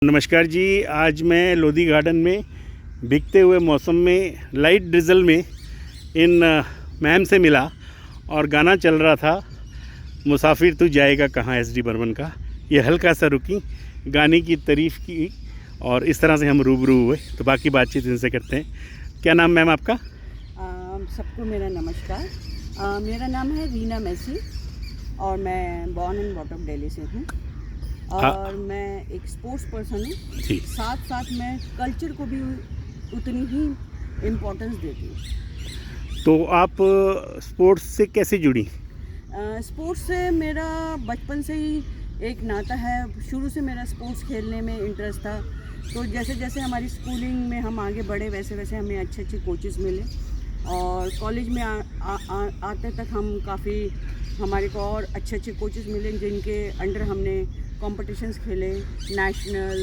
नमस्कार जी। आज मैं लोधी गार्डन में भीगते हुए मौसम में लाइट ड्रिज़ल में इन मैम से मिला और गाना चल रहा था मुसाफिर तू जाएगा कहाँ एसडी बर्मन का। ये हल्का सा रुकी, गाने की तारीफ़ की और इस तरह से हम रूबरू हुए। तो बाकी बातचीत इनसे करते हैं। क्या नाम मैम आपका? सबको मेरा नमस्कार। मेरा नाम है रीना मैसी और मैं born and brought up Delhi से हूँ और मैं एक स्पोर्ट्स पर्सन हूँ। साथ साथ मैं कल्चर को भी उतनी ही इम्पोर्टेंस देती हूँ। तो आप स्पोर्ट्स से कैसे जुड़ी? स्पोर्ट्स से मेरा बचपन से ही एक नाता है। शुरू से मेरा स्पोर्ट्स खेलने में इंटरेस्ट था। तो जैसे जैसे हमारी स्कूलिंग में हम आगे बढ़े वैसे वैसे हमें अच्छे अच्छे कोचेस मिले और कॉलेज में आते तक हम काफ़ी हमारे को और अच्छे अच्छे कोचेस मिले जिनके अंडर हमने कॉम्पिटिशन्स खेले, national,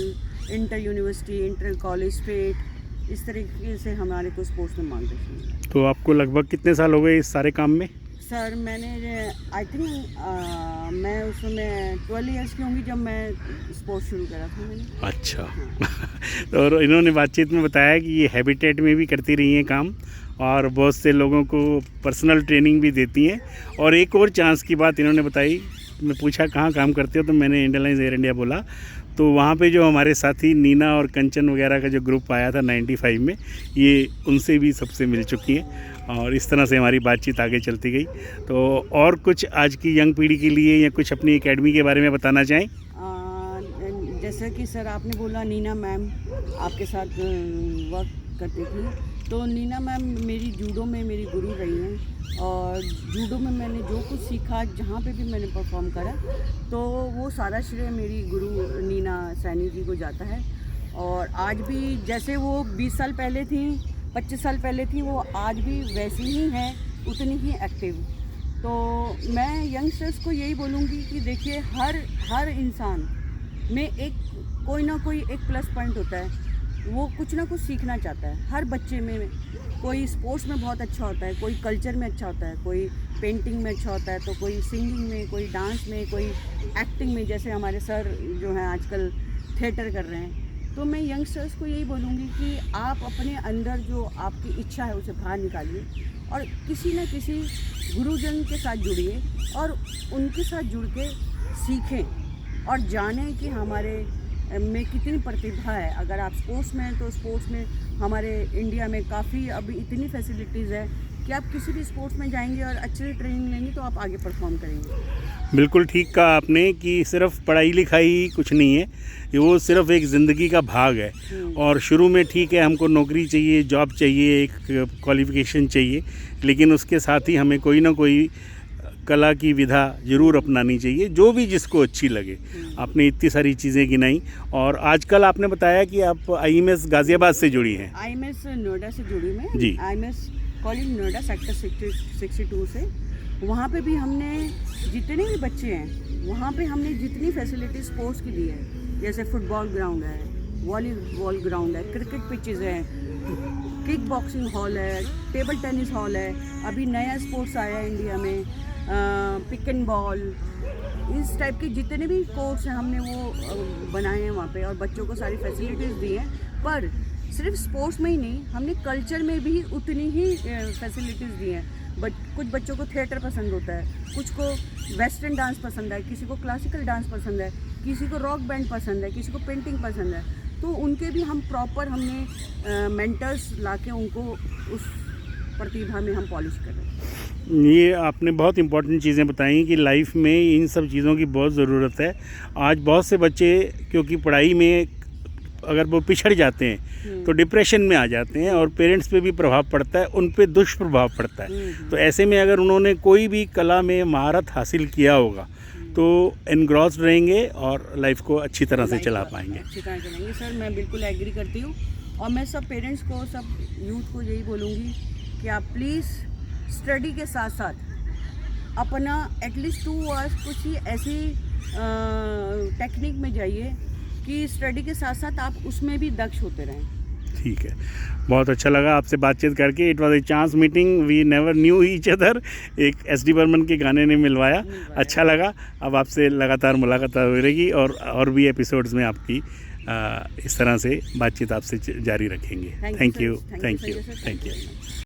inter university, inter college, state, इस तरीके से हमारे को स्पोर्ट्स में मार्गदर्शन मिला। तो आपको लगभग कितने साल हो गए इस सारे काम में? सर मैंने आई थिंक मैं उस समय 12 ईयर्स की होंगी जब मैं स्पोर्ट्स शुरू करा था मैंने। अच्छा। हाँ। तो और इन्होंने बातचीत में बताया कि ये हैबिटेट में भी करती रही हैं काम और बहुत से लोगों को पर्सनल ट्रेनिंग भी देती हैं। और एक और चांस की बात इन्होंने बताई, मैं पूछा कहाँ काम करते हो तो मैंने इंडियन एयरलाइंस एयर इंडिया बोला। तो वहाँ पे जो हमारे साथी नीना और कंचन वगैरह का जो ग्रुप आया था 95 में, ये उनसे भी सबसे मिल चुकी हैं और इस तरह से हमारी बातचीत आगे चलती गई। तो और कुछ आज की यंग पीढ़ी के लिए या कुछ अपनी एकेडमी के बारे में बताना चाहें? जैसे कि सर आपने बोला नीना मैम आपके साथ वर्क करती थी, तो नीना मैम मेरी जूडो में मेरी गुरु रही हैं और जूडो में मैंने जो कुछ सीखा, जहाँ पे भी मैंने परफॉर्म करा, तो वो सारा श्रेय मेरी गुरु नीना सैनी जी को जाता है। और आज भी जैसे वो 20 साल पहले थी, 25 साल पहले थी, वो आज भी वैसी ही हैं, उतनी ही एक्टिव। तो मैं यंगस्टर्स को यही बोलूँगी कि देखिए हर इंसान में कोई ना कोई एक प्लस पॉइंट होता है, वो कुछ ना कुछ सीखना चाहता है। हर बच्चे में कोई स्पोर्ट्स में बहुत अच्छा होता है, कोई कल्चर में अच्छा होता है, कोई पेंटिंग में अच्छा होता है, तो कोई सिंगिंग में, कोई डांस में, कोई एक्टिंग में, जैसे हमारे सर जो हैं आजकल थिएटर कर रहे हैं। तो मैं यंगस्टर्स को यही बोलूँगी कि आप अपने अंदर जो आपकी इच्छा है उसे बाहर निकालिए और किसी न किसी गुरुजन के साथ जुड़िए और उनके साथ जुड़ के सीखें और जानें कि हमारे में कितनी प्रतिभा है। अगर आप स्पोर्ट्स में हैं तो स्पोर्ट्स में हमारे इंडिया में काफ़ी अभी इतनी फैसिलिटीज़ है कि आप किसी भी स्पोर्ट्स में जाएंगे और अच्छे से ट्रेनिंग लेंगे तो आप आगे परफॉर्म करेंगे। बिल्कुल ठीक कहा आपने कि सिर्फ पढ़ाई लिखाई कुछ नहीं है, वो सिर्फ एक ज़िंदगी का भाग है। और शुरू में ठीक है हमको नौकरी चाहिए, जॉब चाहिए, एक क्वालिफ़िकेशन चाहिए, लेकिन उसके साथ ही हमें कोई ना कोई कला की विधा ज़रूर अपनानी चाहिए, जो भी जिसको अच्छी लगे। आपने इतनी सारी चीज़ें गिनाई और आजकल आपने बताया कि आप आईएमएस गाज़ियाबाद से जुड़ी हैं। आईएमएस नोएडा से जुड़ी मैं जी। आईएमएस कॉलेज नोएडा सेक्टर 62 से। वहाँ पे भी हमने जितने भी बच्चे हैं वहाँ पे हमने जितनी फैसिलिटी स्पोर्ट्स की दी है, जैसे फुटबॉल ग्राउंड है, वॉलीबॉल ग्राउंड है, क्रिकेट पिचेज़ हैं, किक बॉक्सिंग हॉल है, टेबल टेनिस हॉल है, अभी नया स्पोर्ट्स आया है इंडिया में, पिक एंड बॉल, इस टाइप के जितने भी कोर्स हैं हमने वो बनाए हैं वहाँ पे और बच्चों को सारी फैसिलिटीज़ दी हैं। पर सिर्फ स्पोर्ट्स में ही नहीं, हमने कल्चर में भी उतनी ही फैसिलिटीज़ दी हैं। कुछ बच्चों को थिएटर पसंद होता है, कुछ को वेस्टर्न डांस पसंद है, किसी को क्लासिकल डांस पसंद है, किसी को रॉक बैंड पसंद है, किसी को पेंटिंग पसंद है। तो उनके भी हम प्रॉपर हमने मेंटर्स लाके उनको उस प्रतिभा में हम पॉलिश कर रहे हैं। ये आपने बहुत इम्पोर्टेंट चीज़ें बताई कि लाइफ में इन सब चीज़ों की बहुत ज़रूरत है। आज बहुत से बच्चे क्योंकि पढ़ाई में अगर वो पिछड़ जाते हैं तो डिप्रेशन में आ जाते हैं और पेरेंट्स पे भी प्रभाव पड़ता है, उन पे दुष्प्रभाव पड़ता है। तो ऐसे में अगर उन्होंने कोई भी कला में महारत हासिल किया होगा तो एनग्रॉस्ड रहेंगे और लाइफ को अच्छी तरह से चला पाएंगे। अच्छी तरह चलाएंगे सर, मैं बिल्कुल एग्री करती हूँ। और मैं सब पेरेंट्स को, सब यूथ को यही बोलूँगी कि आप प्लीज़ स्टडी के साथ साथ अपना एटलीस्ट 2 आवर्स कुछ ही ऐसी टेक्निक में जाइए कि स्टडी के साथ साथ आप उसमें भी दक्ष होते रहें। ठीक है, बहुत अच्छा लगा आपसे बातचीत करके। It was a chance meeting, we never knew each other. एक एसडी बर्मन के गाने ने मिलवाया, अच्छा लगा। अब आपसे लगातार मुलाकात हो रहेगी और भी एपिसोड्स में आपकी इस तरह से बातचीत आपसे जारी रखेंगे। Thank you, sir. Thank Thank you, you, sir. Thank Thank you you. very much.